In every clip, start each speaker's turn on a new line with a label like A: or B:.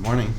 A: morning.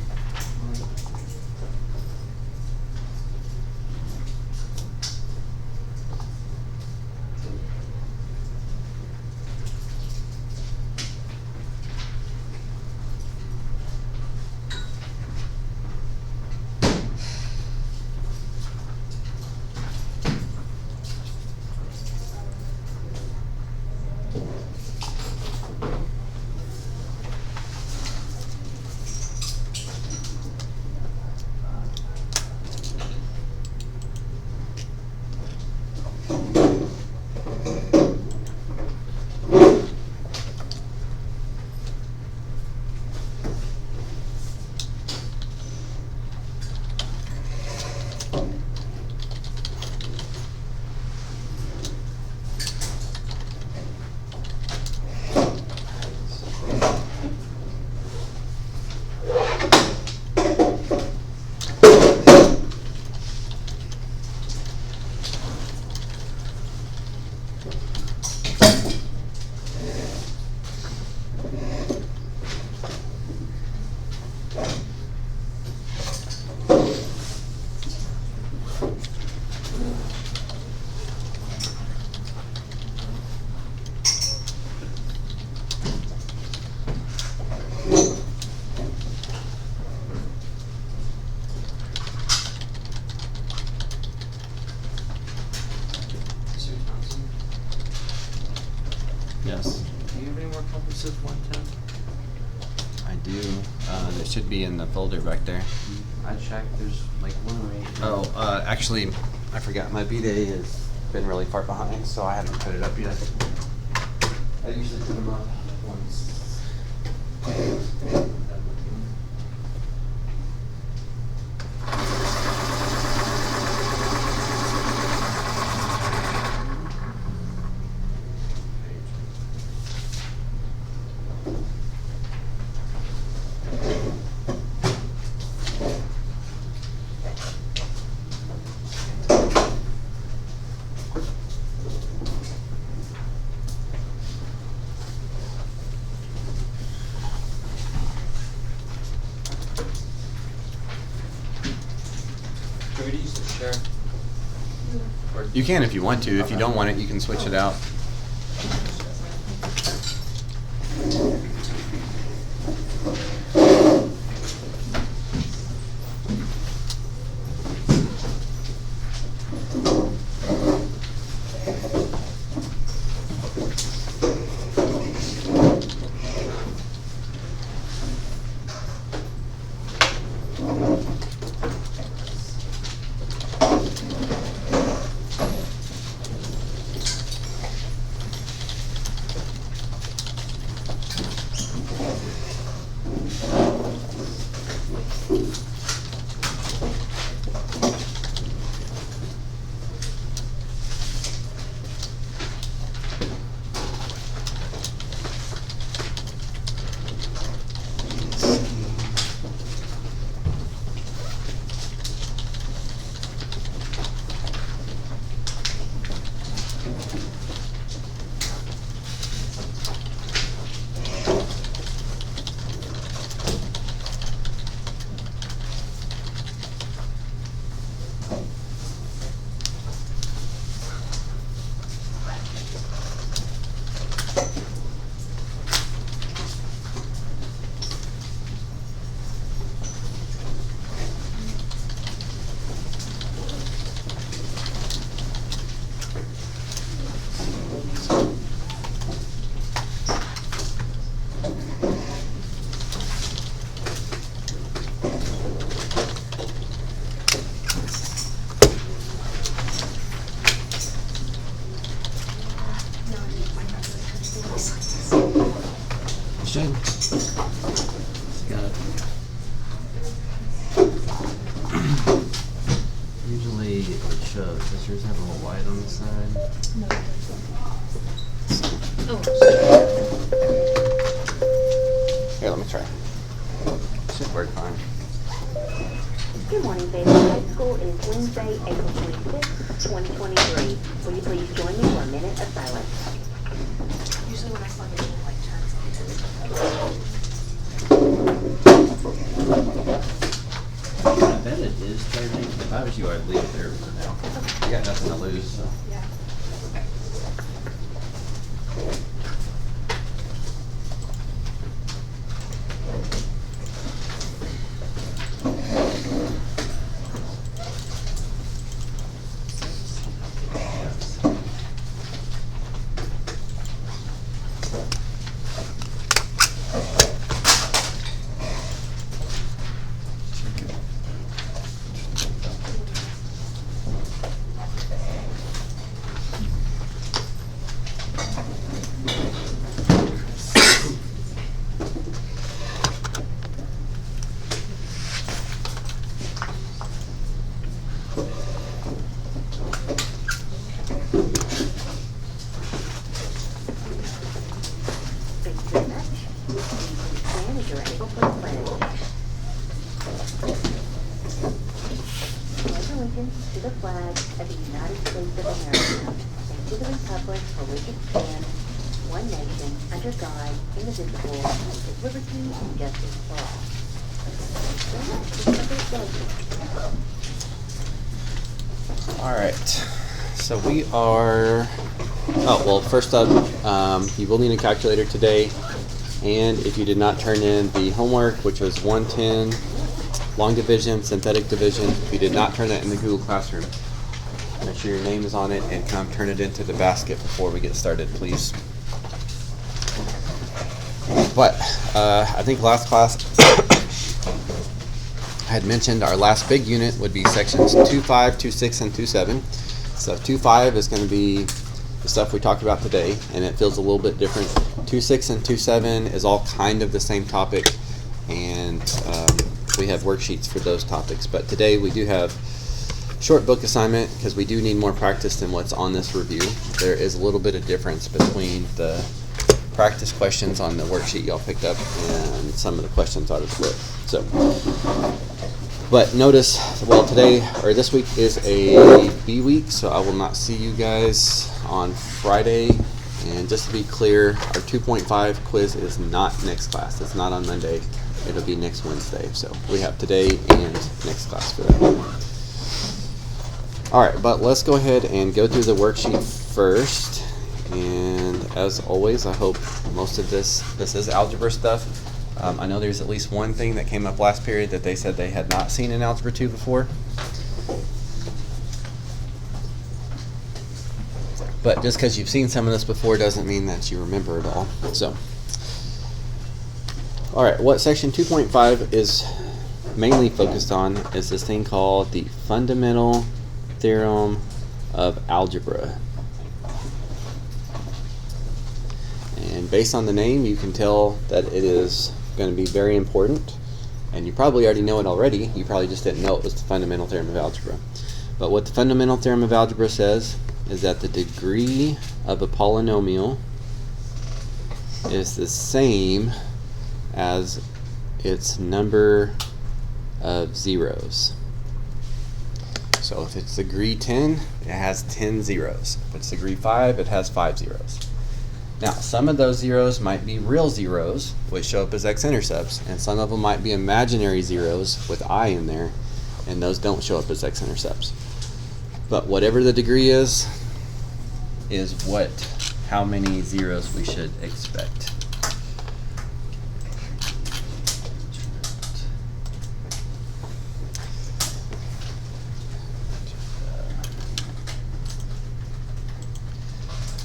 A: Yes,
B: Do you have any more copies of 110?
A: I do. It should be in the folder back there.
B: I checked, there's like 108.
A: Oh, actually, I forgot. My B-Day has been really far behind, so I haven't put it up yet. I usually put them up once.
B: Can we use the share? Or
A: You can if you want to. If you don't want it, you can switch it out. Should. Got it. Usually it shows. Does yours have a little white on the side?
C: No. Oh.
A: Here, let me try. Should work fine.
D: Good morning, Fayetteville High School. It is Wednesday, April 26th, 2023. Will you please join me for a minute of silence?
C: Usually when I plug it in, it like turns on.
B: is turning. If I was you, I'd leave it there for now.
A: You got nothing to lose, so.
C: Yeah.
D: Thank you very much. Please stand as you're able for the pledge. Pledge allegiance to the flag of the United States of America and to the republic for which it stands, one nation, under God, indivisible, with liberty and justice for all. Thank you very much. This is the pledge.
A: All right, so we are, first up, you will need a calculator today. And if you did not turn in the homework, which was 110, long division, synthetic division, if you did not turn that in the Google Classroom, make sure your name is on it and come turn it into the basket before we get started, please. But I think last class, I had mentioned our last big unit would be sections 2.5, 2.6, and 2.7. So 2.5 is going to be the stuff we talked about today, and it feels a little bit different. 2.6 and 2.7 is all kind of the same topic, and we have worksheets for those topics. But today we do have short book assignment because we do need more practice than what's on this review. There is a little bit of difference between the practice questions on the worksheet y'all picked up and some of the questions out of the book. So, but notice, well, today or this week is a B week, so I will not see you guys on Friday. And just to be clear, our 2.5 quiz is not next class. It's not on Monday. It'll be next Wednesday. So we have today and next class for that. All right, but let's go ahead and go through the worksheet first. And as always, I hope most of this is algebra stuff. I know there's at least one thing that came up last period that they said they had not seen in Algebra 2 before. But just because you've seen some of this before doesn't mean that you remember it all. So, all right, what section 2.5 is mainly focused on is this thing called the fundamental theorem of algebra. And based on the name, you can tell that it is going to be very important. And you probably already know it already. You probably just didn't know it was the fundamental theorem of algebra. But what the fundamental theorem of algebra says is that the degree of a polynomial is the same as its number of zeros. So if it's degree 10, it has 10 zeros. If it's degree 5, it has 5 zeros. Now, some of those zeros might be real zeros, which show up as x-intercepts, and some of them might be imaginary zeros with I in there, and those don't show up as x-intercepts. But whatever the degree is how many zeros we should expect.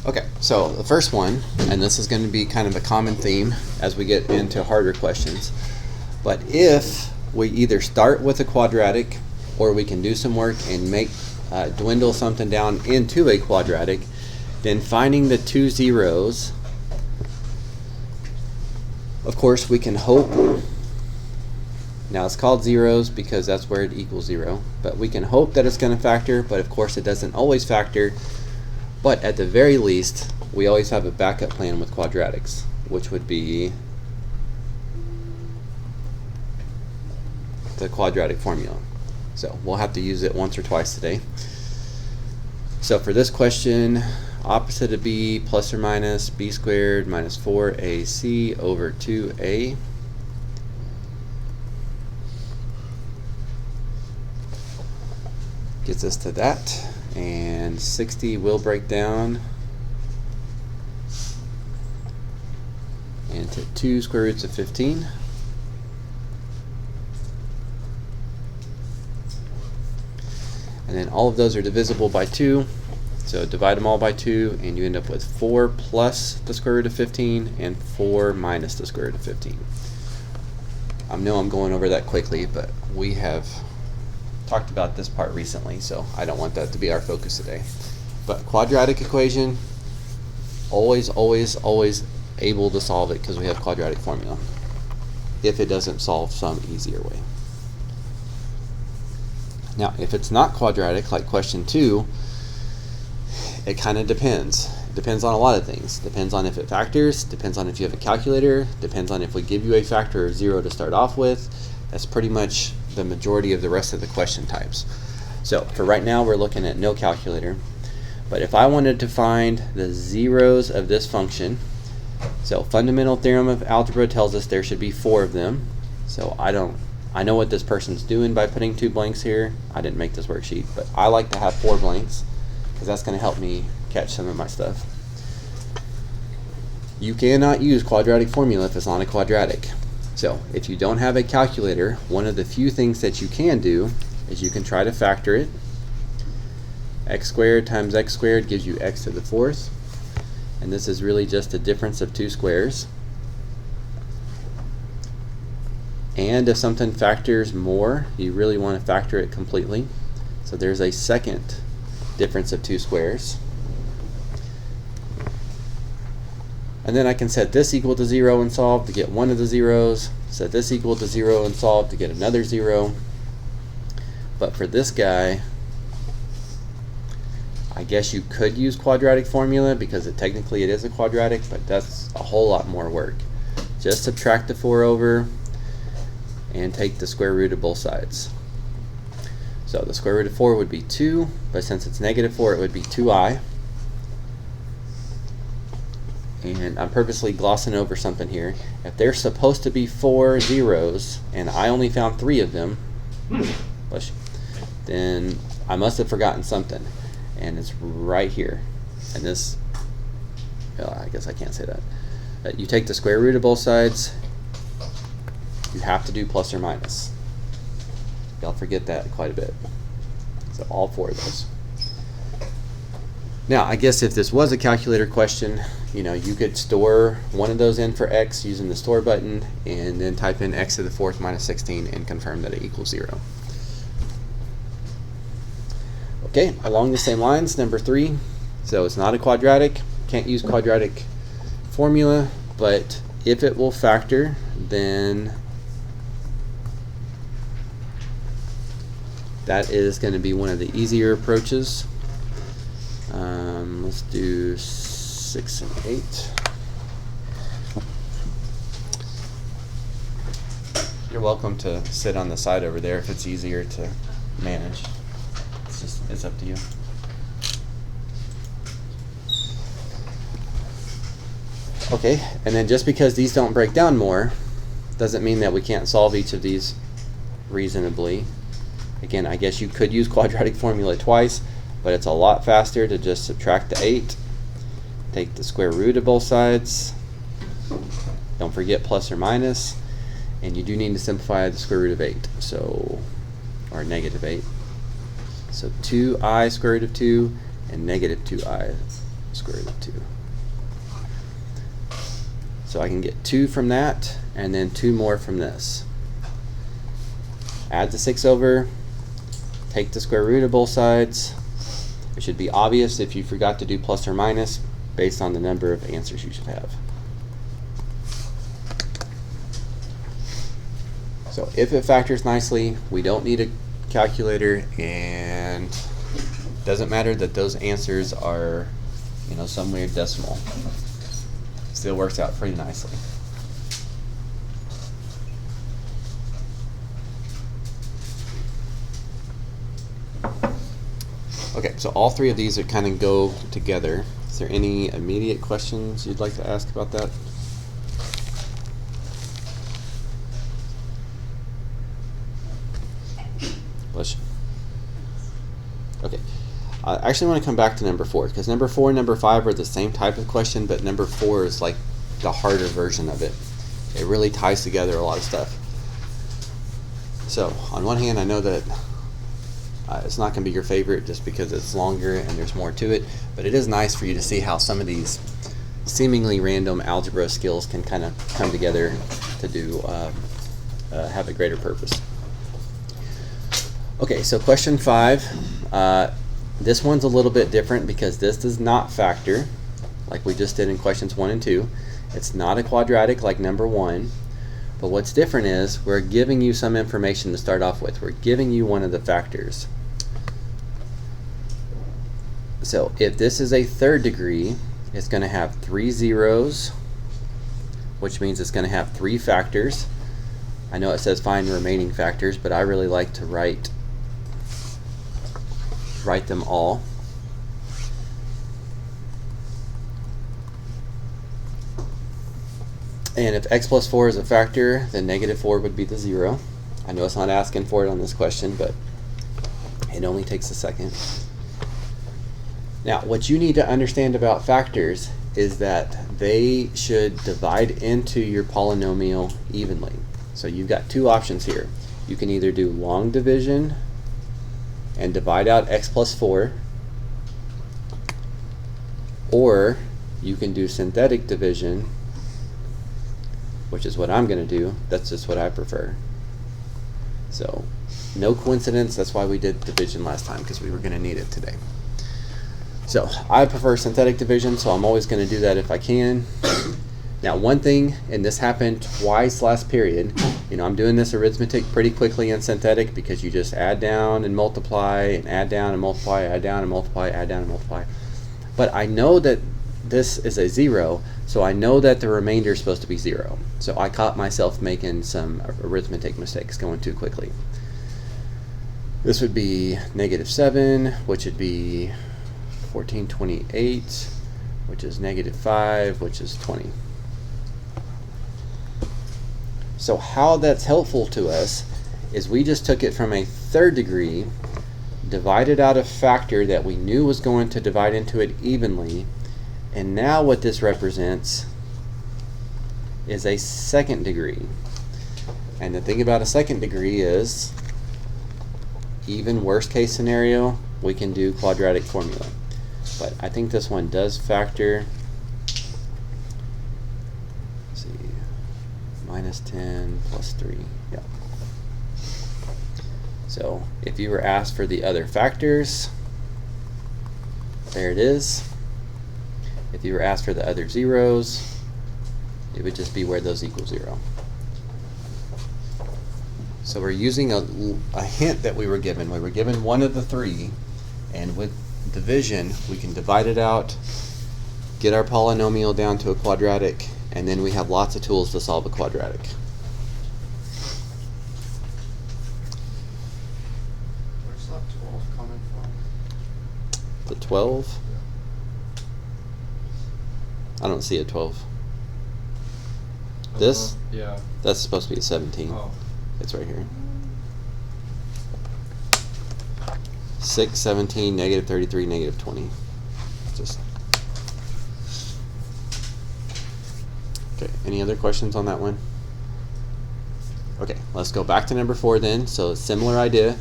A: Okay, so the first one, and this is going to be kind of a common theme as we get into harder questions, but if we either start with a quadratic or we can do some work and dwindle something down into a quadratic, then finding the two zeros, of course we can hope, now it's called zeros because that's where it equals 0, but we can hope that it's going to factor, but of course it doesn't always factor. But at the very least, we always have a backup plan with quadratics, which would be the quadratic formula. So we'll have to use it once or twice today. So for this question, opposite of b plus or minus b squared minus 4ac over 2a. gets us to that, and 60 will break down into 2 square roots of 15. And then all of those are divisible by 2, so divide them all by 2 and you end up with 4 plus the square root of 15 and 4 minus the square root of 15. I know I'm going over that quickly, but we have talked about this part recently, so I don't want that to be our focus today. But quadratic equation, always able to solve it because we have quadratic formula, if it doesn't solve some easier way. Now, if it's not quadratic, like question 2, it kind of depends. It depends on a lot of things. Depends on if it factors, depends on if you have a calculator, depends on if we give you a factor of 0 to start off with. That's pretty much the majority of the rest of the question types. So for right now, we're looking at no calculator. But if I wanted to find the zeros of this function, so fundamental theorem of algebra tells us there should be 4 of them. So I know what this person's doing by putting 2 blanks here. I didn't make this worksheet, but I like to have 4 blanks because that's going to help me catch some of my stuff. You cannot use quadratic formula if it's not a quadratic. So if you don't have a calculator, one of the few things that you can do is you can try to factor it. X squared times x squared gives you x to the 4th. And this is really just a difference of 2 squares. And if something factors more, you really want to factor it completely. So there's a second difference of 2 squares. And then I can set this equal to 0 and solve to get one of the zeros. Set this equal to 0 and solve to get another 0. But for this guy, I guess you could use quadratic formula because technically it is a quadratic, but that's a whole lot more work. Just subtract the 4 over and take the square root of both sides. So the square root of 4 would be 2, but since it's negative 4, it would be 2i. And I'm purposely glossing over something here. If there's supposed to be 4 zeros, and I only found 3 of them, then I must have forgotten something. And it's right here. And this, well, I guess I can't say that. You take the square root of both sides. You have to do plus or minus. Y'all forget that quite a bit. So all 4 of those. Now, I guess if this was a calculator question, you could store one of those in for x using the store button and then type in x to the 4th minus 16 and confirm that it equals 0. Okay, along the same lines, number 3. So it's not a quadratic, can't use quadratic formula, but if it will factor, then that is going to be one of the easier approaches. Let's do 6 and 8. You're welcome to sit on the side over there if it's easier to manage. It's up to you. Okay, and then just because these don't break down more doesn't mean that we can't solve each of these reasonably. Again, I guess you could use quadratic formula twice, but it's a lot faster to just subtract the 8, take the square root of both sides, don't forget plus or minus, and you do need to simplify the square root of 8, or negative 8. So 2i square root of 2 and negative 2i square root of 2. So I can get 2 from that, and then 2 more from this. Add the 6 over, take the square root of both sides. It should be obvious if you forgot to do plus or minus based on the number of answers you should have. So if it factors nicely, we don't need a calculator, and it doesn't matter that those answers are, some weird decimal. Still works out pretty nicely. Okay, so all 3 of these are kind of go together. Is there any immediate questions you'd like to ask about that? Bless you. I actually want to come back to number 4 because number 4 and number 5 are the same type of question, but number 4 is like the harder version of it. It really ties together a lot of stuff. So on one hand, I know that it's not going to be your favorite just because it's longer and there's more to it, but it is nice for you to see how some of these seemingly random algebra skills can kind of come together to do have a greater purpose. Okay, so question 5. This one's a little bit different because this does not factor like we just did in questions 1 and 2. It's not a quadratic like number 1, but what's different is we're giving you some information to start off with. We're giving you one of the factors. So if this is a third degree, it's going to have 3 zeros, which means it's going to have 3 factors. I know it says find remaining factors, but I really like to write them all. And if x plus 4 is a factor, then negative 4 would be the 0. I know it's not asking for it on this question, but it only takes a second. Now, what you need to understand about factors is that they should divide into your polynomial evenly. So you've got 2 options here. You can either do long division and divide out x plus 4, or you can do synthetic division, which is what I'm going to do. That's just what I prefer. So no coincidence, that's why we did division last time, because we were going to need it today. So I prefer synthetic division, so I'm always going to do that if I can. Now one thing, and this happened twice last period, I'm doing this arithmetic pretty quickly in synthetic because you just add down and multiply, and add down and multiply, add down and multiply, add down and multiply. But I know that this is a 0, so I know that the remainder is supposed to be 0. So I caught myself making some arithmetic mistakes going too quickly. This would be -7, which would be 1428, which is -5, which is 20. So how that's helpful to us is we just took it from a third degree, divided out a factor that we knew was going to divide into it evenly, and now what this represents is a second degree. And the thing about a second degree is, even worst case scenario, we can do quadratic formula. But I think this one does factor. Let's see, -10 plus 3. Yep. So if you were asked for the other factors, there it is. If you were asked for the other zeros, it would just be where those equal 0. So we're using a hint that we were given. We were given one of the 3, and with division we can divide it out, get our polynomial down to a quadratic, and then we have lots of tools to solve a quadratic.
C: Where's that 12 coming from?
A: The 12? I don't see a 12. This?
C: Yeah.
A: That's supposed to be a 17.
C: Oh.
A: It's right here. 6, 17, -33, -20. Just okay. Any other questions on that one? Okay, let's go back to number 4 then. So similar idea.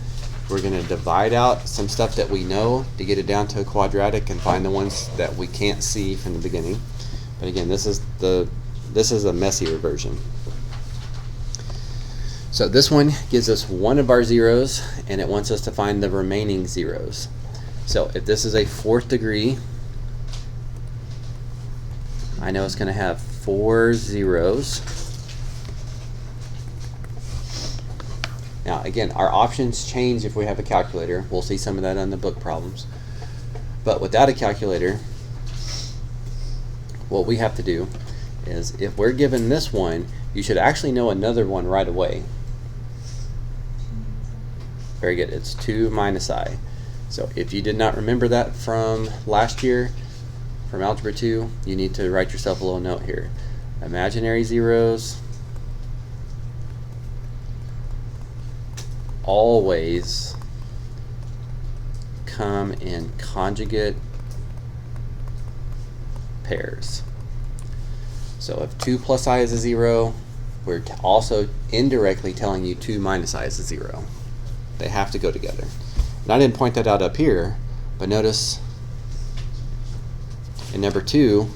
A: We're going to divide out some stuff that we know to get it down to a quadratic and find the ones that we can't see from the beginning. But again, this is a messier version. So this one gives us one of our zeros, and it wants us to find the remaining zeros. So if this is a 4th degree, I know it's going to have 4 zeros. Now again, our options change if we have a calculator. We'll see some of that on the book problems. But without a calculator, what we have to do is, if we're given this one, you should actually know another one right away. Very good. It's 2 minus I. So if you did not remember that from last year, from Algebra 2, you need to write yourself a little note here. Imaginary zeros always come in conjugate pairs. So if 2 plus I is a 0, we're also indirectly telling you 2 minus I is a 0. They have to go together. And I didn't point that out up here, but notice in number 2,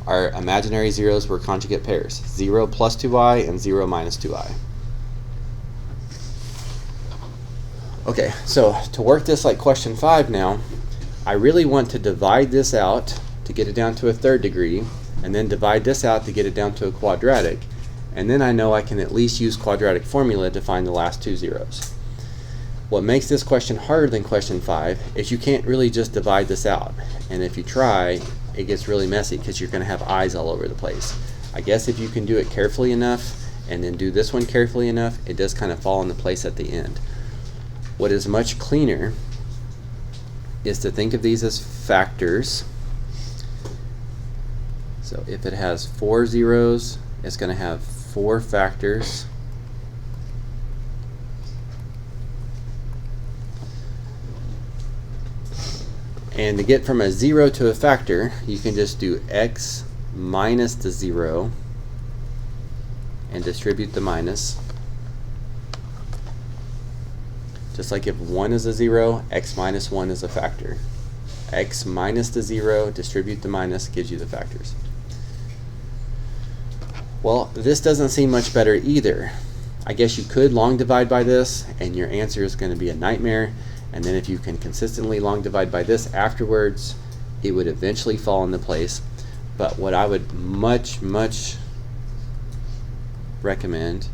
A: our imaginary zeros were conjugate pairs. 0 plus 2i and 0 minus 2i. Okay, so to work this like question 5 now, I really want to divide this out to get it down to a third degree, and then divide this out to get it down to a quadratic. And then I know I can at least use quadratic formula to find the last 2 zeros. What makes this question harder than question 5 is you can't really just divide this out. And if you try, it gets really messy because you're going to have i's all over the place. I guess if you can do it carefully enough and then do this one carefully enough, it does kind of fall into place at the end. What is much cleaner is to think of these as factors. So if it has 4 zeros, it's going to have 4 factors. And to get from a 0 to a factor, you can just do x minus the 0 and distribute the minus. Just like if 1 is a 0, x minus 1 is a factor. X minus the 0, distribute the minus, gives you the factors. Well, this doesn't seem much better either. I guess you could long divide by this, and your answer is going to be a nightmare. And then if you can consistently long divide by this afterwards, it would eventually fall into place. But what I would much recommend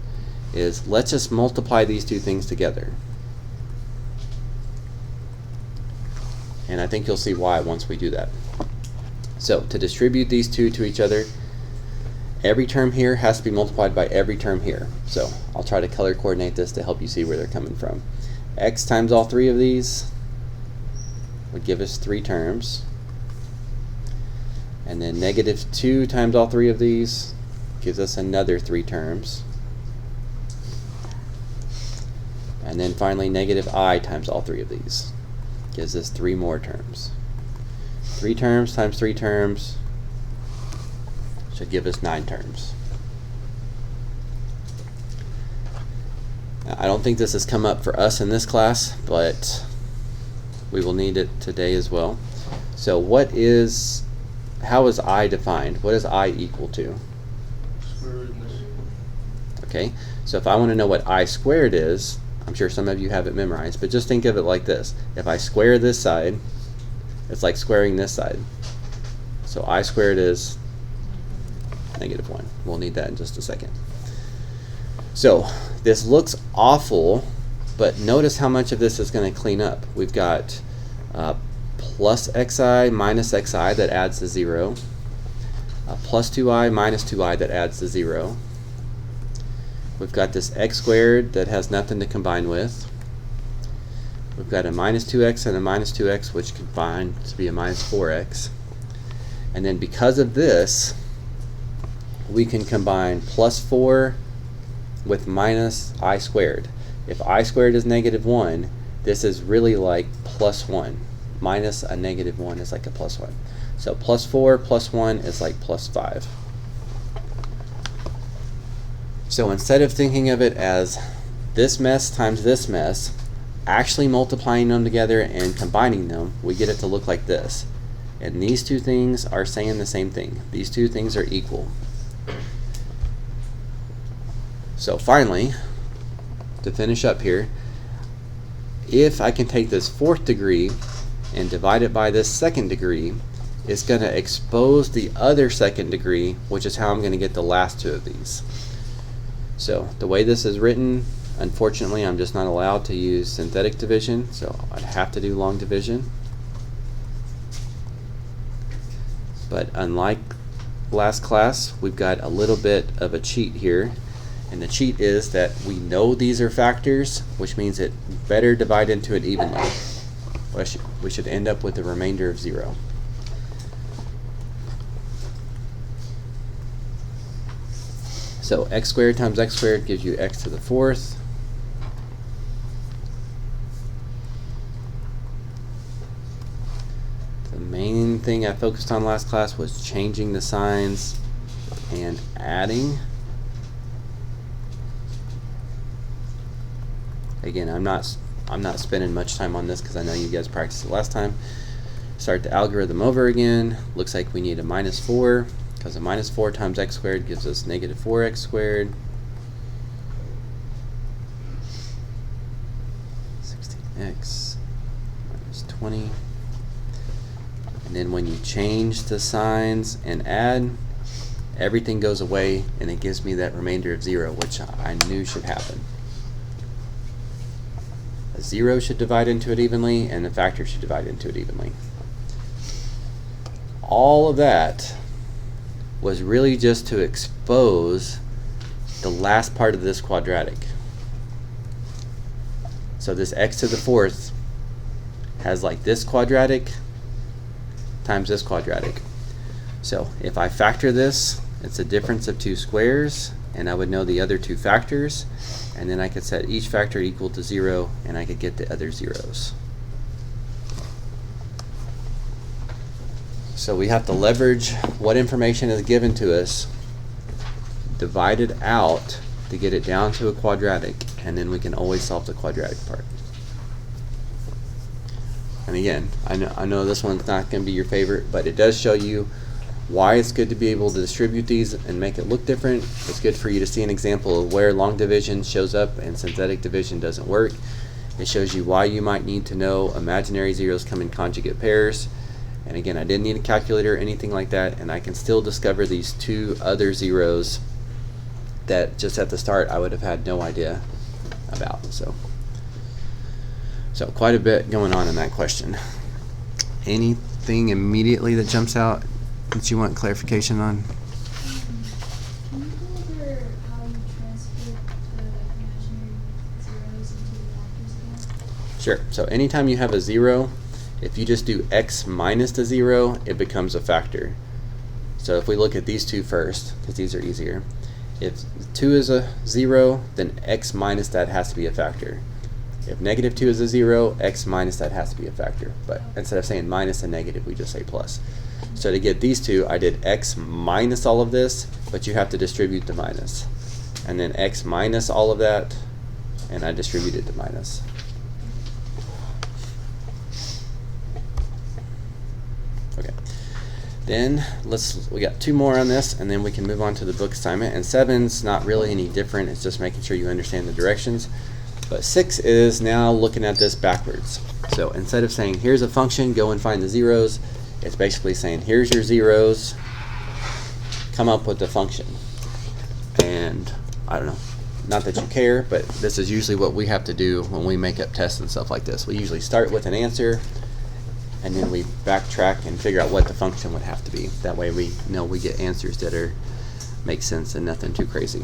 A: is let's just multiply these two things together. And I think you'll see why once we do that. So to distribute these two to each other, every term here has to be multiplied by every term here. So I'll try to color coordinate this to help you see where they're coming from. X times all 3 of these would give us 3 terms. And then negative 2 times all 3 of these gives us another 3 terms. And then finally negative I times all 3 of these gives us 3 more terms. 3 terms times 3 terms should give us 9 terms. Now, I don't think this has come up for us in this class, but we will need it today as well. So how is I defined? What is I equal to?
C: Square root of this.
A: Okay, so if I want to know what I squared is, I'm sure some of you have it memorized, but just think of it like this. If I square this side, it's like squaring this side. So I squared is negative 1. We'll need that in just a second. So this looks awful, but notice how much of this is going to clean up. We've got plus xi minus xi that adds to 0, plus 2i minus 2i that adds to 0. We've got this x squared that has nothing to combine with. We've got a minus 2x and a minus 2x, which combine to be a minus 4x. And then because of this, we can combine plus 4 with minus I squared. If I squared is negative 1, this is really like plus 1. Minus a negative 1 is like a plus 1. So plus 4 plus 1 is like plus 5. So instead of thinking of it as this mess times this mess, actually multiplying them together and combining them, we get it to look like this. And these two things are saying the same thing. These two things are equal. So finally, to finish up here, if I can take this 4th degree and divide it by this 2nd degree, it's going to expose the other 2nd degree, which is how I'm going to get the last 2 of these. So the way this is written, unfortunately, I'm just not allowed to use synthetic division, so I'd have to do long division. But unlike last class, we've got a little bit of a cheat here. And the cheat is that we know these are factors, which means it better divide into it evenly. We should end up with a remainder of 0. So x squared times x squared gives you x to the 4th. thing I focused on last class was changing the signs and adding. Again, I'm not spending much time on this because I know you guys practiced it last time. Start the algorithm over again. Looks like we need a -4 because a -4 times x squared gives us negative 4x squared. 16x minus 20. And then when you change the signs and add, everything goes away and it gives me that remainder of 0, which I knew should happen. A 0 should divide into it evenly, and a factor should divide into it evenly. All of that was really just to expose the last part of this quadratic. So this x to the 4th has like this quadratic times this quadratic. So if I factor this, it's a difference of 2 squares, and I would know the other 2 factors, and then I could set each factor equal to 0, and I could get the other zeros. So we have to leverage what information is given to us, divide it out to get it down to a quadratic, and then we can always solve the quadratic part. And again, I know this one's not going to be your favorite, but it does show you why it's good to be able to distribute these and make it look different. It's good for you to see an example of where long division shows up and synthetic division doesn't work. It shows you why you might need to know imaginary zeros come in conjugate pairs. And again, I didn't need a calculator or anything like that, and I can still discover these 2 other zeros that just at the start I would have had no idea about. So quite a bit going on in that question. Anything immediately that jumps out that you want clarification on?
E: Can you go over how you transfer the imaginary zeros into the factors again?
A: Sure. So anytime you have a 0, if you just do x minus the 0, it becomes a factor. So if we look at these 2 first, because these are easier. If 2 is a 0, then x minus that has to be a factor. If negative 2 is a 0, x minus that has to be a factor. But instead of saying minus and negative, we just say plus. So to get these 2, I did x minus all of this, but you have to distribute the minus. And then x minus all of that, and I distributed the minus. Okay. Then we got 2 more on this, and then we can move on to the book assignment. And 7's not really any different. It's just making sure you understand the directions. But 6 is now looking at this backwards. So instead of saying here's a function, go and find the zeros, it's basically saying here's your zeros, come up with the function. And I don't know, not that you care, but this is usually what we have to do when we make up tests and stuff like this. We usually start with an answer, and then we backtrack and figure out what the function would have to be. That way we know we get answers that make sense and nothing too crazy.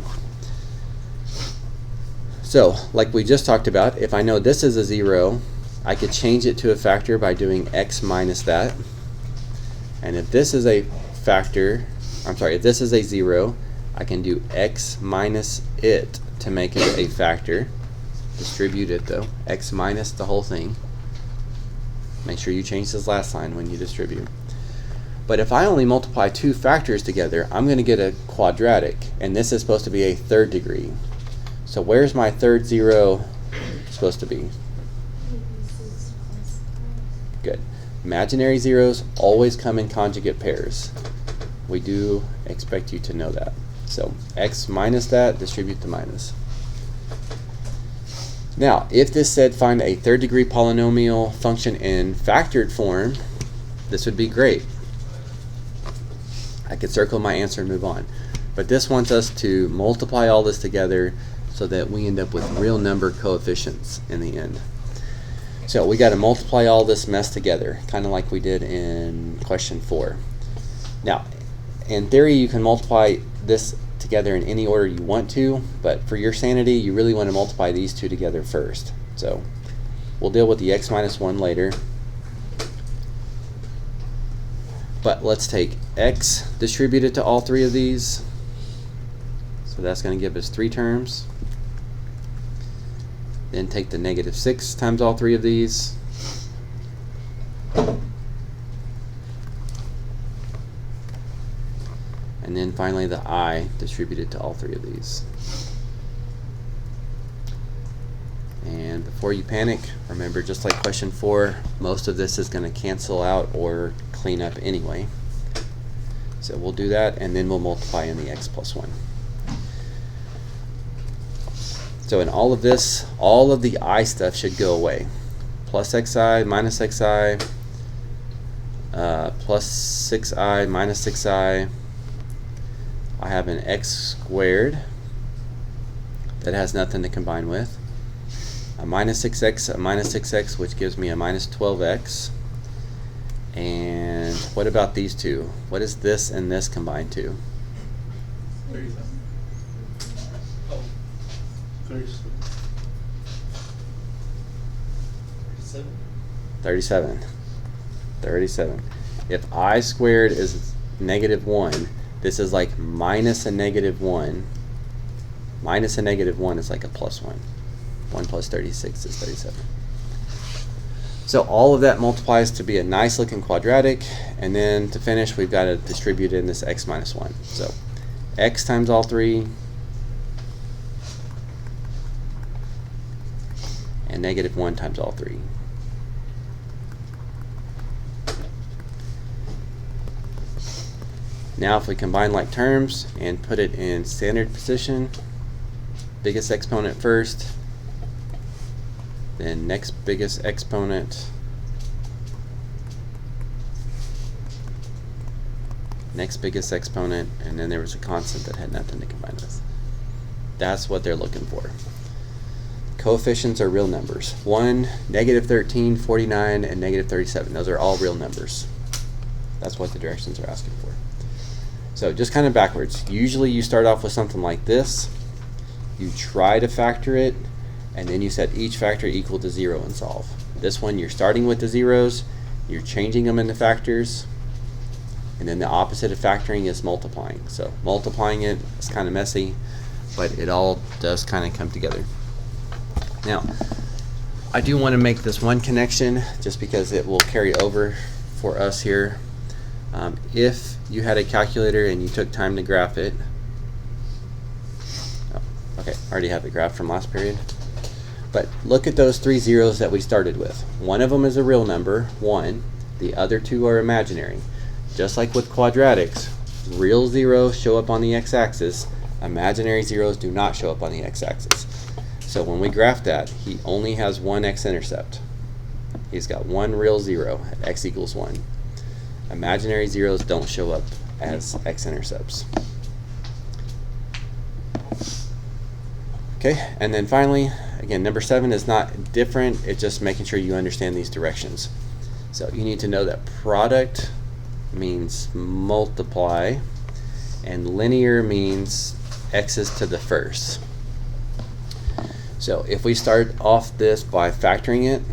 A: So, like we just talked about, if I know this is a 0, I could change it to a factor by doing x minus that. And if this is a factor, if this is a 0, I can do x minus it to make it a factor. Distribute it though, x minus the whole thing. Make sure you change this last line when you distribute. But if I only multiply 2 factors together, I'm going to get a quadratic, and this is supposed to be a 3rd degree. So where's my 3rd 0 supposed to be? Good. Imaginary zeros always come in conjugate pairs. We do expect you to know that. So x minus that, distribute the minus. Now, if this said find a 3rd degree polynomial function in factored form, this would be great. I could circle my answer and move on. But this wants us to multiply all this together so that we end up with real number coefficients in the end. So we got to multiply all this mess together, kind of like we did in question 4. Now, in theory, you can multiply this together in any order you want to, but for your sanity, you really want to multiply these 2 together first. So we'll deal with the x minus 1 later. But let's take x, distribute it to all 3 of these. So that's going to give us 3 terms. Then take the negative 6 times all 3 of these. and then finally the I distributed to all three of these. And before you panic, remember, just like question 4, most of this is going to cancel out or clean up anyway. So we'll do that, and then we'll multiply in the x plus 1. So in all of this, all of the I stuff should go away. Plus xi, minus xi, plus 6i, minus 6i. I have an x squared that has nothing to combine with. A minus 6x, a minus 6x, which gives me a minus 12x. And what about these two? What is this and this combined to?
C: 37. Oh, 37.
A: 37. 37. If I squared is negative 1, this is like minus a negative 1. Minus a negative 1 is like a plus 1. 1 plus 36 is 37. So all of that multiplies to be a nice looking quadratic, and then to finish we've got to distribute in this x minus 1. So x times all three, and negative 1 times all three. Now if we combine like terms and put it in standard position, biggest exponent first, then next biggest exponent, next biggest exponent, and then there was a constant that had nothing to combine with. That's what they're looking for. Coefficients are real numbers. 1, negative 13, 49, and negative 37. Those are all real numbers. That's what the directions are asking for. So just kind of backwards. Usually you start off with something like this. You try to factor it, and then you set each factor equal to 0 and solve. This one, you're starting with the zeros, you're changing them into factors, and then the opposite of factoring is multiplying. So multiplying it is kind of messy, but it all does kind of come together. Now, I do want to make this one connection just because it will carry over for us here. If you had a calculator and you took time to graph it, okay, I already have the graph from last period. But look at those 3 zeros that we started with. One of them is a real number, 1. The other 2 are imaginary. Just like with quadratics, real zeros show up on the x-axis, imaginary zeros do not show up on the x-axis. So when we graph that, he only has one x-intercept. He's got one real 0 at x equals 1. Imaginary zeros don't show up as x-intercepts. Okay, and then finally, again, number 7 is not different, it's just making sure you understand these directions. So you need to know that product means multiply, and linear means x's to the first. So if we start off this by factoring it,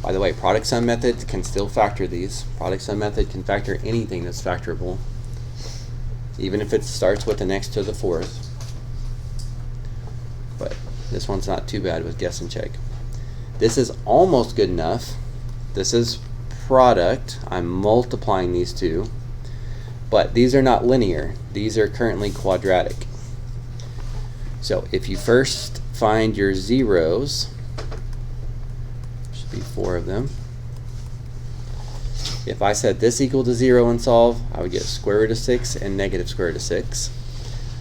A: by the way, product sum method can still factor these. Product sum method can factor anything that's factorable, even if it starts with an x to the 4th. But this one's not too bad with guess and check. This is almost good enough. This is product. I'm multiplying these two. But these are not linear. These are currently quadratic. So if you first find your zeros, should be 4 of them. If I set this equal to 0 and solve, I would get square root of 6 and negative square root of 6.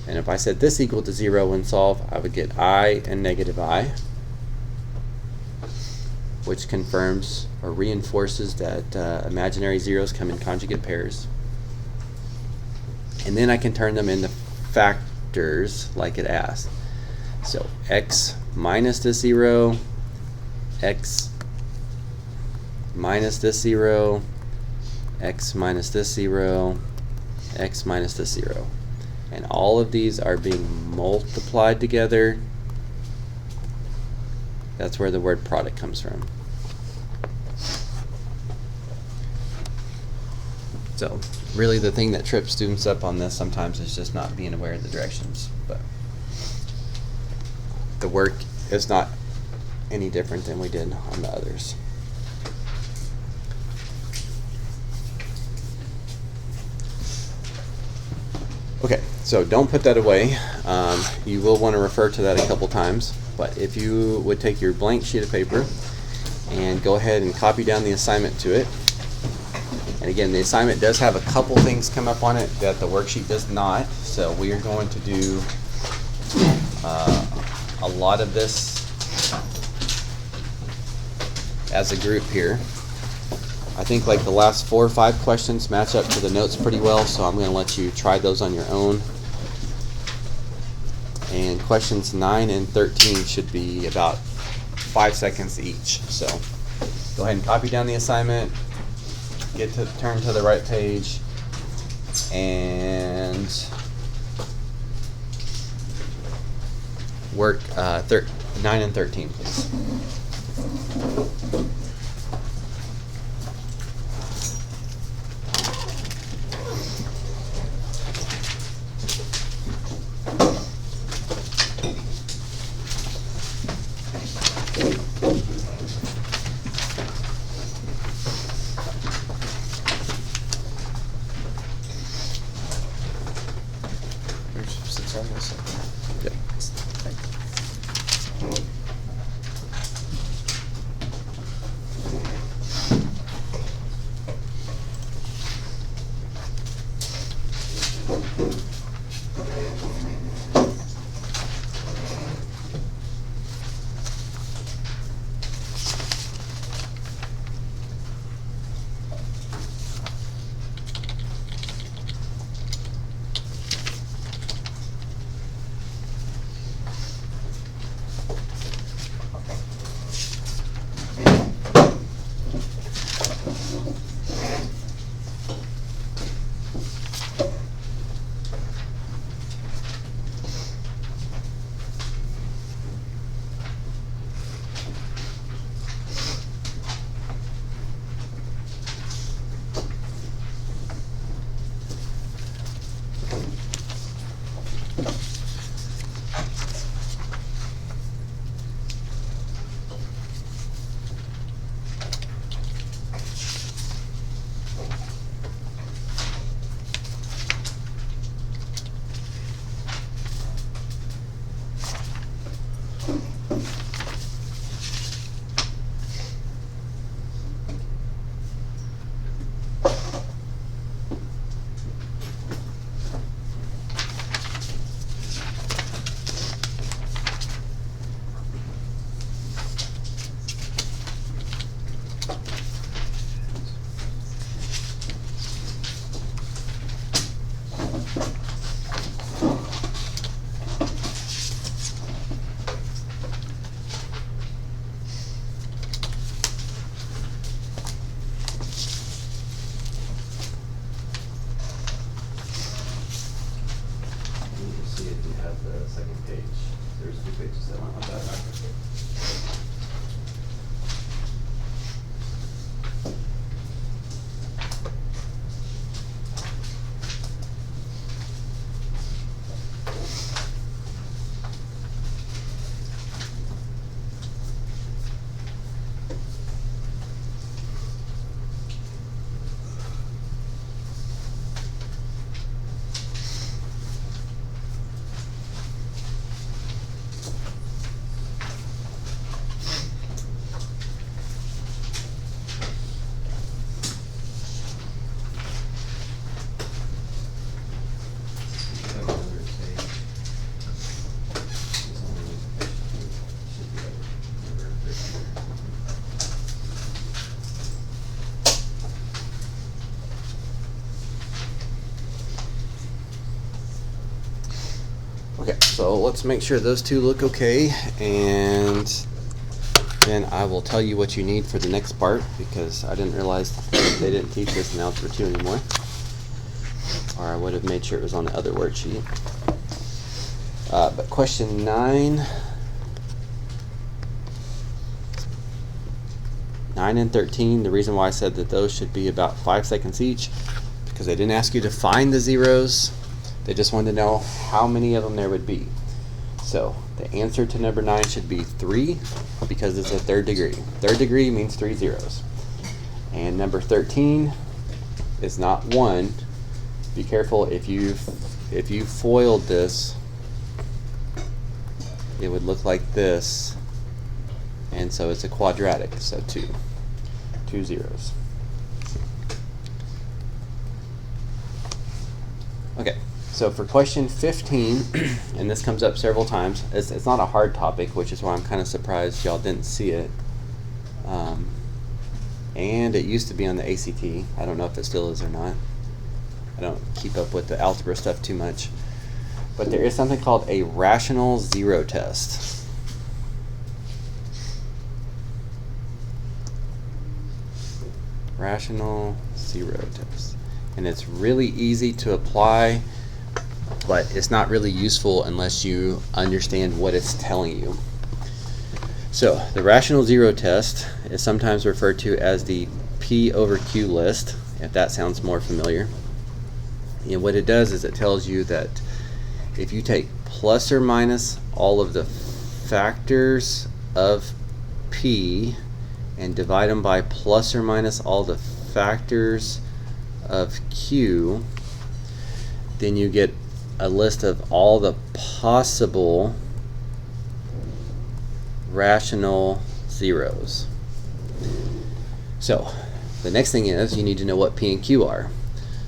A: And if I set this equal to 0 and solve, I would get I and negative I, which confirms or reinforces that imaginary zeros come in conjugate pairs. And then I can turn them into factors like it asked. So x minus this 0, x minus this 0, x minus this 0, x minus this 0. And all of these are being multiplied together. That's where the word product comes from. So really the thing that trips students up on this sometimes is just not being aware of the directions. But the work is not any different than we did on the others. Okay, so don't put that away. You will want to refer to that a couple times, but if you would take your blank sheet of paper and go ahead and copy down the assignment to it. And again, the assignment does have a couple things come up on it that the worksheet does not, so we are going to do a lot of this as a group here. I think like the last 4 or 5 questions match up to the notes pretty well, so I'm going to let you try those on your own. And questions 9 and 13 should be about 5 seconds each. So go ahead and copy down the assignment, turn to the right page, and work 9 and 13, please. Yep. See if you have the second page. There's 2 pages that went with that. Okay, so let's make sure those 2 look okay, and then I will tell you what you need for the next part, because I didn't realize they didn't teach this in Algebra 2 anymore, or I would have made sure it was on the other worksheet. But question 9 and 13, the reason why I said that those should be about 5 seconds each, because they didn't ask you to find the zeros. They just wanted to know how many of them there would be. So the answer to number 9 should be 3, because it's a 3rd degree. 3rd degree means 3 zeros. And number 13 is not 1. Be careful if you've if you foiled this, it would look like this, and so it's a quadratic, so 2 zeros. Okay, so for question 15, and this comes up several times, it's not a hard topic, which is why I'm kind of surprised y'all didn't see it. And it used to be on the ACT. I don't know if it still is or not. I don't keep up with the algebra stuff too much. But there is something called a rational zero test. Rational zero test. And it's really easy to apply, but it's not really useful unless you understand what it's telling you. So the rational zero test is sometimes referred to as the P over Q list, if that sounds more familiar. And what it does is it tells you that if you take plus or minus all of the factors of P and divide them by plus or minus all the factors of Q, then you get a list of all the possible rational zeros. So the next thing is you need to know what P and Q are.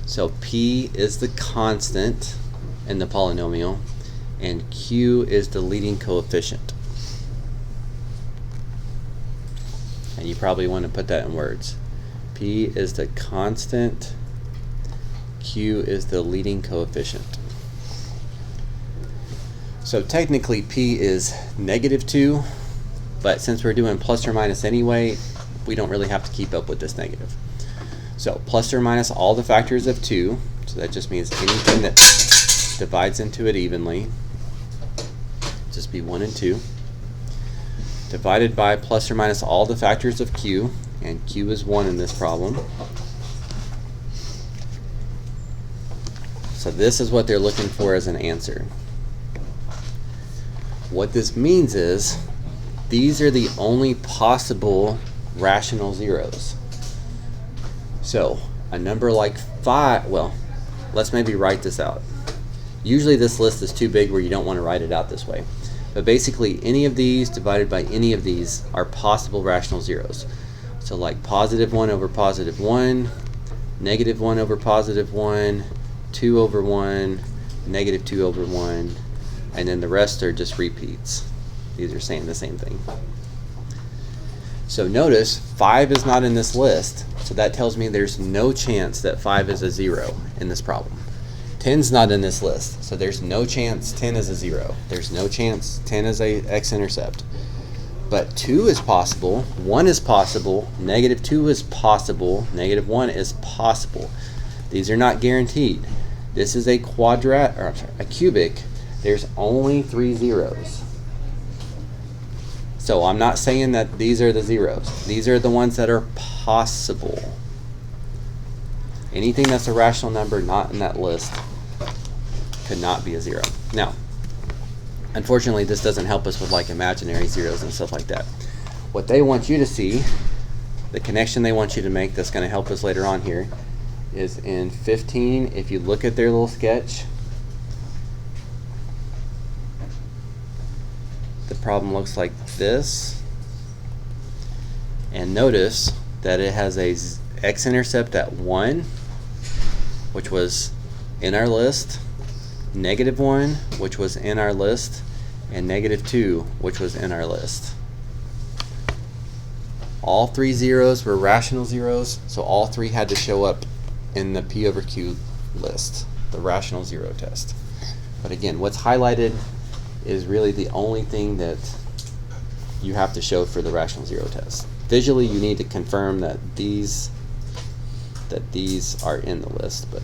A: So P is the constant in the polynomial, and Q is the leading coefficient. And you probably want to put that in words. P is the constant, Q is the leading coefficient. So technically P is -2, but since we're doing plus or minus anyway, we don't really have to keep up with this negative. So plus or minus all the factors of 2, so that just means anything that divides into it evenly, just be 1 and 2, divided by plus or minus all the factors of Q, and Q is 1 in this problem. So this is what they're looking for as an answer. What this means is these are the only possible rational zeros. So a number like 5, well, let's maybe write this out. Usually this list is too big where you don't want to write it out this way. But basically any of these divided by any of these are possible rational zeros. So like +1 over +1, -1 over +1, 2 over 1, -2 over 1, and then the rest are just repeats. These are saying the same thing. So notice 5 is not in this list, so that tells me there's no chance that 5 is a 0 in this problem. 10's not in this list, so there's no chance 10 is a 0. There's no chance 10 is a x-intercept. But 2 is possible, 1 is possible, -2 is possible, -1 is possible. These are not guaranteed. This is a a cubic. There's only 3 zeros. So I'm not saying that these are the zeros. These are the ones that are possible. Anything that's a rational number not in that list could not be a 0. Now, unfortunately, this doesn't help us with like imaginary zeros and stuff like that. What they want you to see, the connection they want you to make that's going to help us later on here, is in 15, if you look at their little sketch, the problem looks like this. And notice that it has a x-intercept at 1, which was in our list, -1, which was in our list, and -2, which was in our list. All 3 zeros were rational zeros, so all 3 had to show up in the P over Q list, the rational zero test. But again, what's highlighted is really the only thing that you have to show for the rational zero test. Visually, you need to confirm that these are in the list. But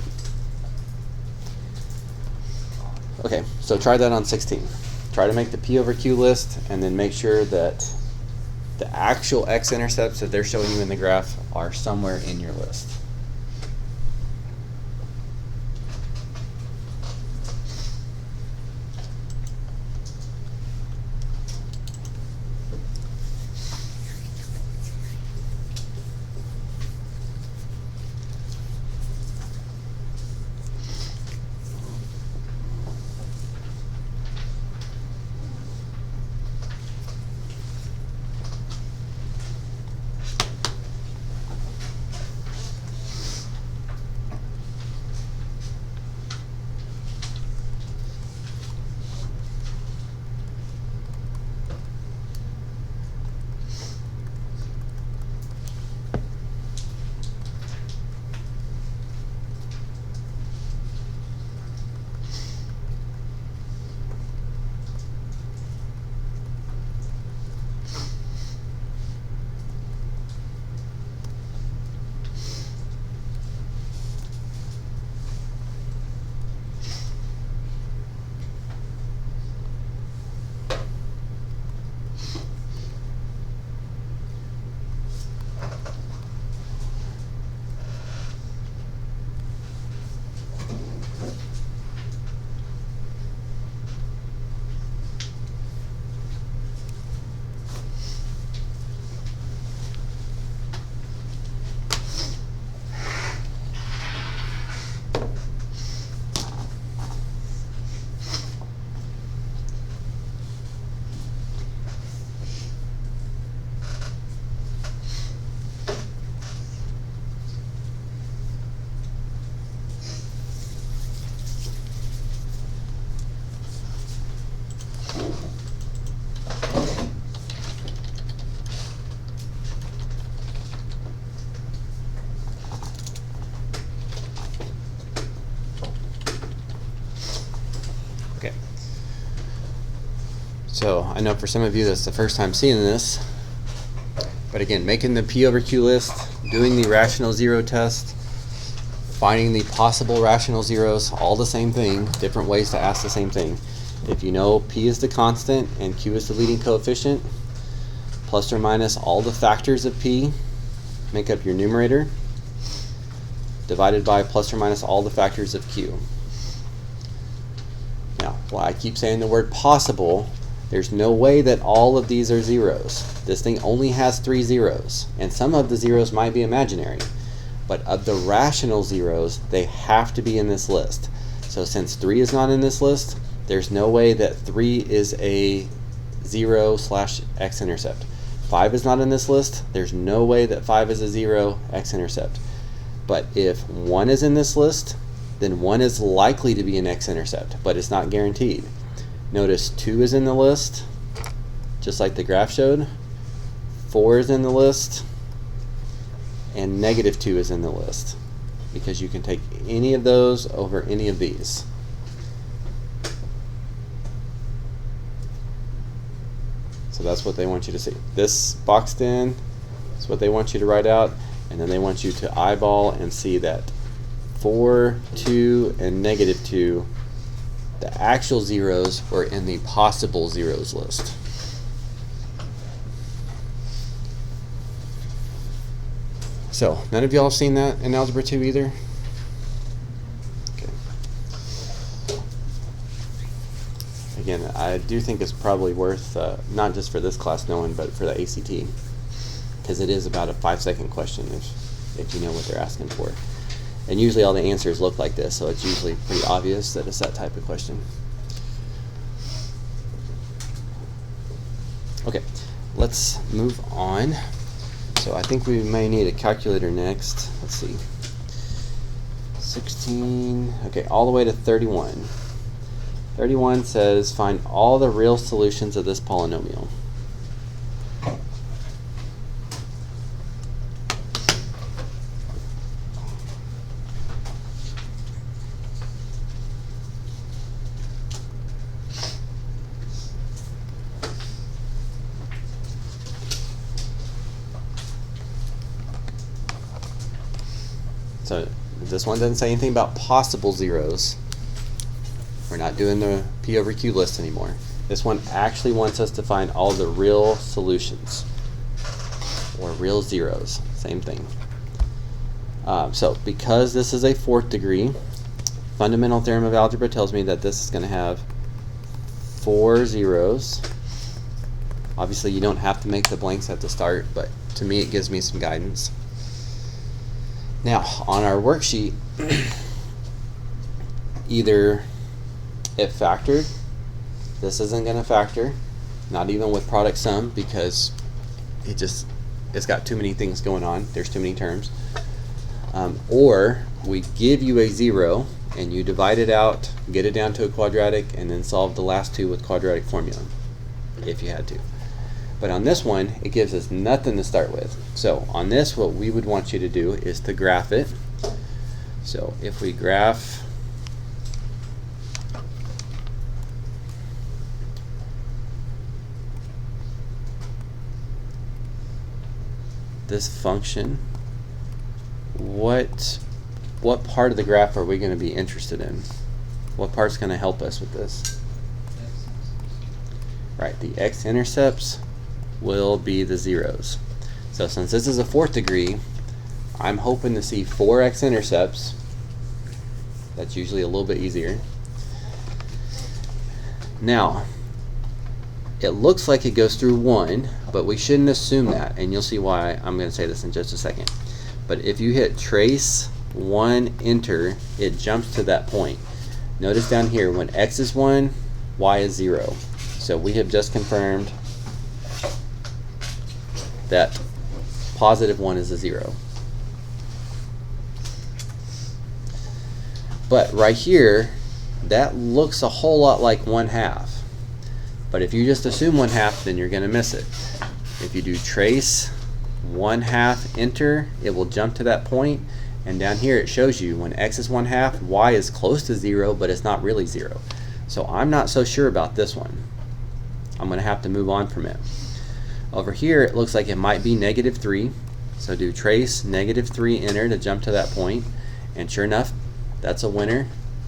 A: okay, so try that on 16. Try to make the P over Q list, and then make sure that the actual x-intercepts that they're showing you in the graph are somewhere in your list. Okay. So I know for some of you that's the first time seeing this, but again, making the P over Q list, doing the rational zero test, finding the possible rational zeros, all the same thing, different ways to ask the same thing. If you know P is the constant and Q is the leading coefficient, plus or minus all the factors of P, make up your numerator, divided by plus or minus all the factors of Q. Now, while I keep saying the word possible, there's no way that all of these are zeros. This thing only has 3 zeros, and some of the zeros might be imaginary. But of the rational zeros, they have to be in this list. So since 3 is not in this list, there's no way that 3 is a 0/x-intercept. 5 is not in this list, there's no way that 5 is a 0 x-intercept. But if 1 is in this list, then 1 is likely to be an x-intercept, but it's not guaranteed. Notice 2 is in the list, just like the graph showed. 4 is in the list, and -2 is in the list, because you can take any of those over any of these. So that's what they want you to see. This boxed in is what they want you to write out, and then they want you to eyeball and see that 4, 2, and -2, the actual zeros were in the possible zeros list. So, none of y'all have seen that in Algebra 2 either? Okay. Again, I do think it's probably worth, not just for this class knowing, but for the ACT, because it is about a 5-second question if you know what they're asking for. And usually all the answers look like this, so it's usually pretty obvious that it's that type of question. Okay, let's move on. So I think we may need a calculator next. Let's see. 16, okay, all the way to 31. 31 says find all the real solutions of this polynomial. So this one doesn't say anything about possible zeros. We're not doing the P over Q list anymore. This one actually wants us to find all the real solutions, or real zeros, same thing. So because this is a 4th degree, fundamental theorem of algebra tells me that this is going to have 4 zeros. Obviously you don't have to make the blanks at the start, but to me it gives me some guidance. Now, on our worksheet, either it factored, this isn't going to factor, not even with product sum, because it's got too many things going on, there's too many terms, or we give you a 0 and you divide it out, get it down to a quadratic, and then solve the last 2 with quadratic formula, if you had to. But on this one, it gives us nothing to start with. So on this, what we would want you to do is to graph it. So if we graph this function, what part of the graph are we going to be interested in? What part's going to help us with this? Right, the x-intercepts will be the zeros. So since this is a 4th degree, I'm hoping to see 4 x-intercepts. That's usually a little bit easier. Now, it looks like it goes through 1, but we shouldn't assume that, and you'll see why. I'm going to say this in just a second. But if you hit trace 1, enter, it jumps to that point. Notice down here, when x is 1, y is 0. So we have just confirmed that positive 1 is a 0. But right here, that looks a whole lot like 1/2. But if you just assume 1/2, then you're going to miss it. If you do trace 1/2 enter, it will jump to that point, and down here it shows you when x is 1/2, y is close to 0, but it's not really 0. So I'm not so sure about this one. I'm going to have to move on from it. Over here, it looks like it might be -3. So do trace -3, enter to jump to that point. And sure enough, that's a winner.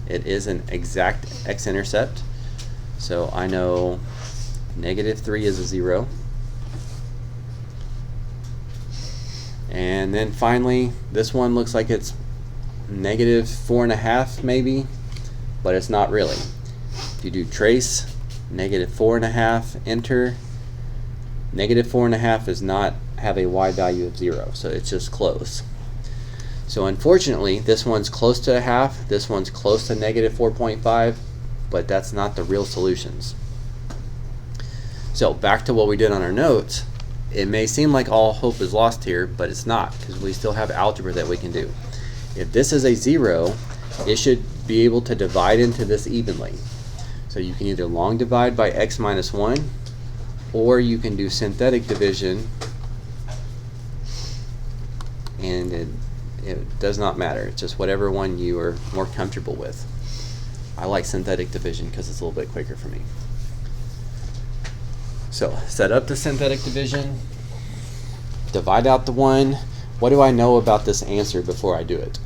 A: It is an exact x-intercept. So I know -3 is a 0. And then finally, this one looks like it's -4.5 maybe, but it's not really. If you do trace -4.5, enter, -4.5 does not have a y value of 0, so it's just close. So unfortunately, this one's close to a half, this one's close to -4.5, but that's not the real solutions. So back to what we did on our notes. It may seem like all hope is lost here, but it's not, because we still have algebra that we can do. If this is a 0, it should be able to divide into this evenly. So you can either long divide by x minus 1, or you can do synthetic division, and it does not matter. It's just whatever one you are more comfortable with. I like synthetic division because it's a little bit quicker for me. So set up the synthetic division, divide out the 1. What do I know about this answer before I do it?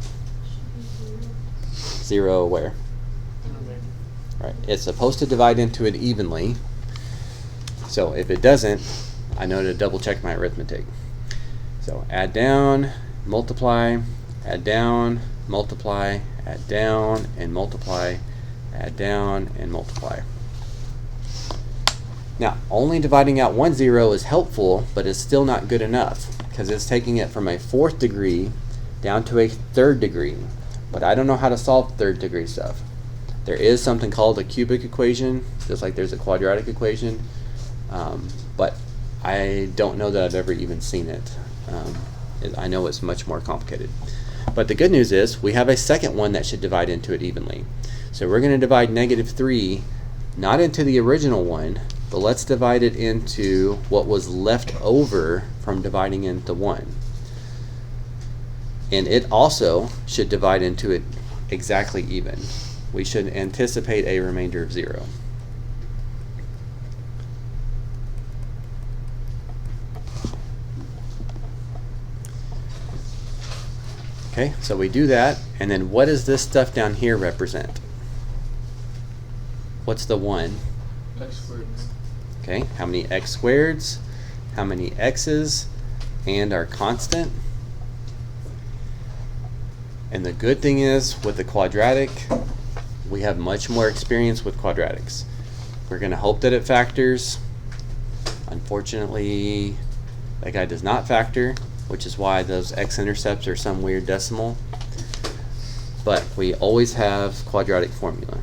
A: 0 where? Right. It's supposed to divide into it evenly. So if it doesn't, I know to double check my arithmetic. So add down, multiply, add down, multiply, add down, and multiply, add down, and multiply. Now, only dividing out 1 0 is helpful, but it's still not good enough, because it's taking it from a 4th degree down to a 3rd degree. But I don't know how to solve 3rd degree stuff. There is something called a cubic equation, just like there's a quadratic equation, but I don't know that I've ever even seen it. I know it's much more complicated. But the good news is we have a second one that should divide into it evenly. So we're going to divide -3 not into the original one, but let's divide it into what was left over from dividing into 1. And it also should divide into it exactly even. We should anticipate a remainder of 0. Okay, so we do that, and then what does this stuff down here represent? What's the 1?
C: X squared.
A: Okay, how many x squareds, how many x's, and our constant. And the good thing is, with the quadratic, we have much more experience with quadratics. We're going to hope that it factors. Unfortunately, that guy does not factor, which is why those x-intercepts are some weird decimal. But we always have quadratic formula.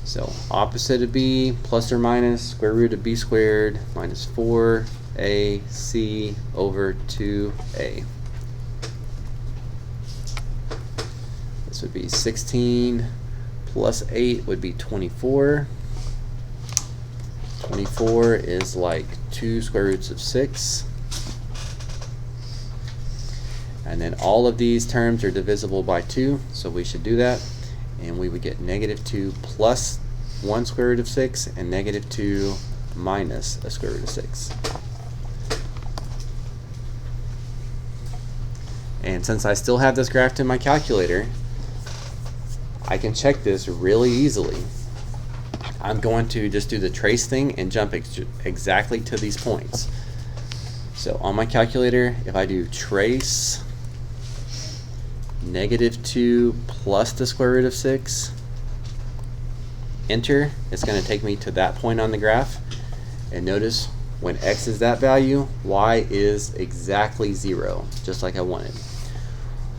A: So opposite of b plus or minus square root of b squared minus 4ac over 2a. This would be 16 plus 8 would be 24. 24 is like 2 square roots of 6. And then all of these terms are divisible by 2, so we should do that. And we would get -2 plus 1 square root of 6 and -2 minus a square root of 6. And since I still have this graphed in my calculator, I can check this really easily. I'm going to just do the trace thing and jump exactly to these points. So on my calculator, if I do trace -2 plus the square root of 6, enter, it's going to take me to that point on the graph. And notice when x is that value, y is exactly 0, just like I wanted.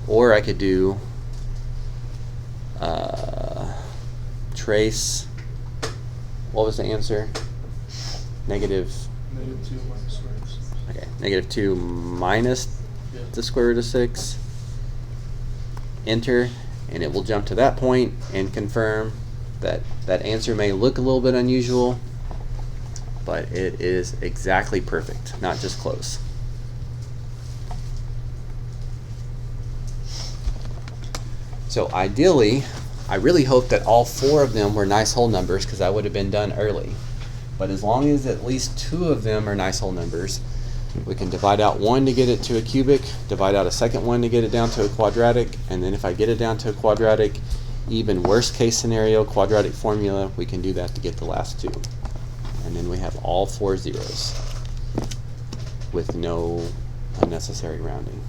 A: Or I could do trace, what was the answer?
C: -2 minus square root of 6.
A: Okay, -2 minus
C: Yeah.
A: the square root of 6, enter, and it will jump to that point and confirm that that answer may look a little bit unusual, but it is exactly perfect, not just close. So ideally, I really hope that all 4 of them were nice whole numbers because that would have been done early. But as long as at least 2 of them are nice whole numbers, we can divide out one to get it to a cubic, divide out a second one to get it down to a quadratic, and then if I get it down to a quadratic, even worst case scenario quadratic formula, we can do that to get the last 2. And then we have all 4 zeros with no unnecessary rounding.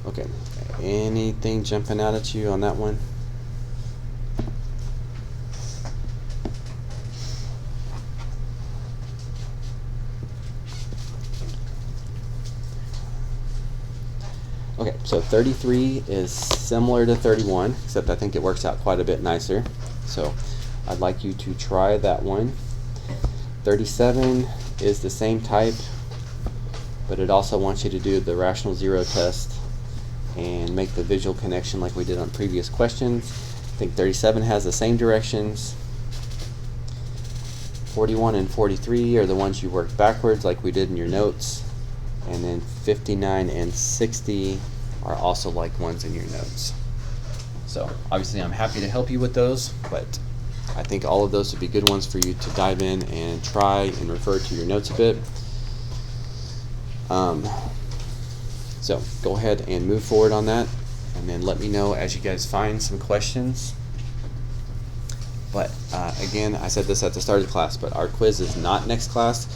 A: Okay, anything jumping out at you on that one? Okay, so 33 is similar to 31, except I think it works out quite a bit nicer. So I'd like you to try that one. 37 is the same type, but it also wants you to do the rational zero test and make the visual connection like we did on previous questions. I think 37 has the same directions. 41 and 43 are the ones you worked backwards like we did in your notes. And then 59 and 60 are also like ones in your notes. So obviously I'm happy to help you with those, but I think all of those would be good ones for you to dive in and try and refer to your notes a bit. So go ahead and move forward on that, and then let me know as you guys find some questions. But again, I said this at the start of the class, but our quiz is not next class.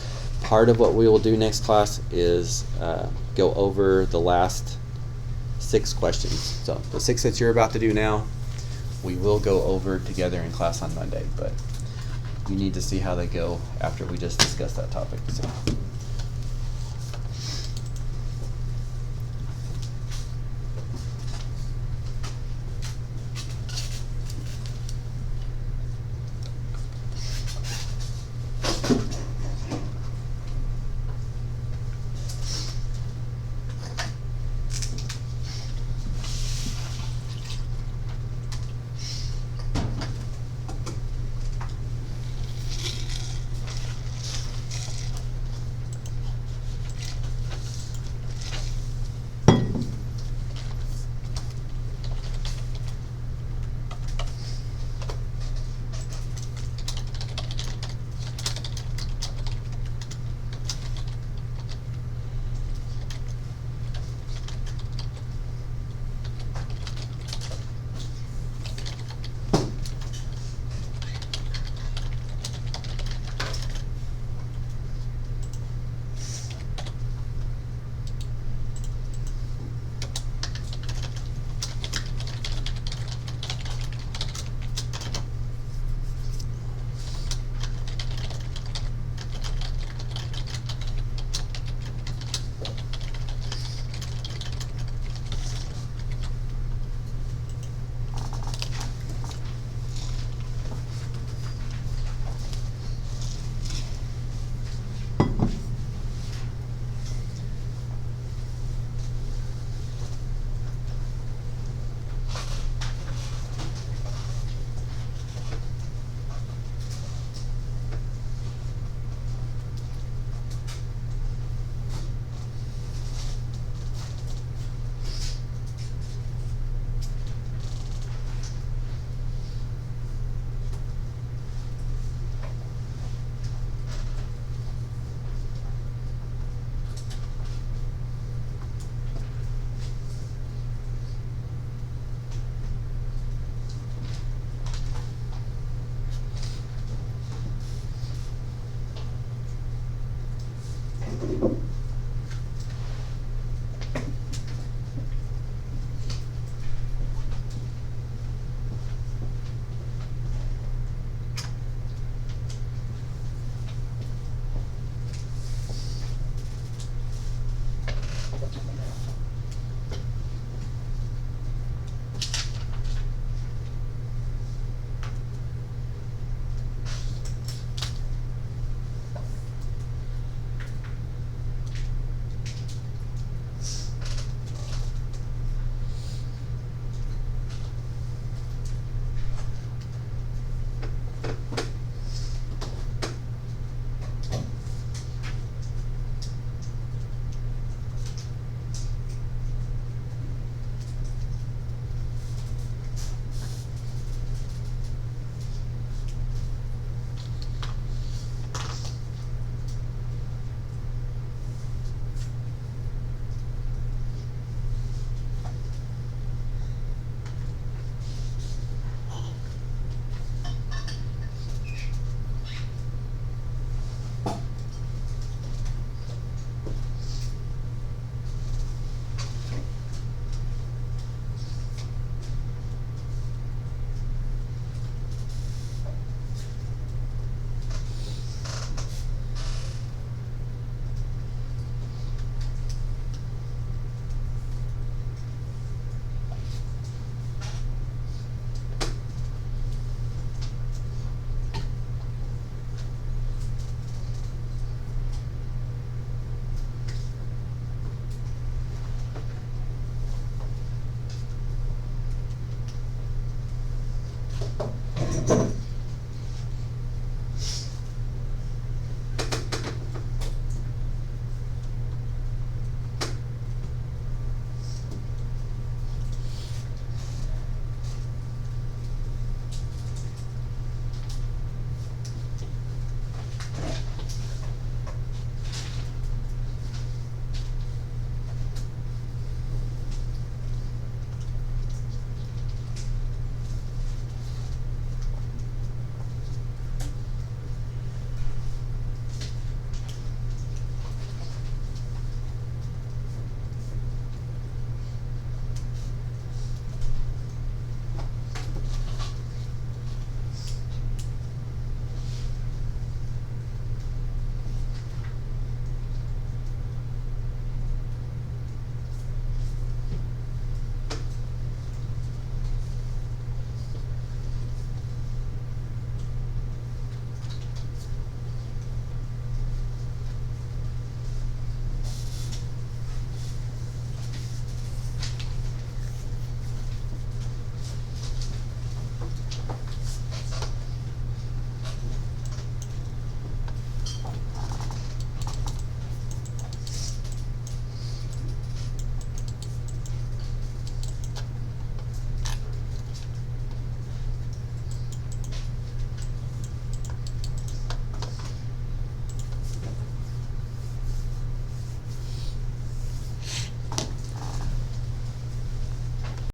A: Part of what we will do next class is go over the last 6 questions. So the 6 that you're about to do now, we will go over together in class on Monday, but you need to see how they go after we just discussed that topic. So.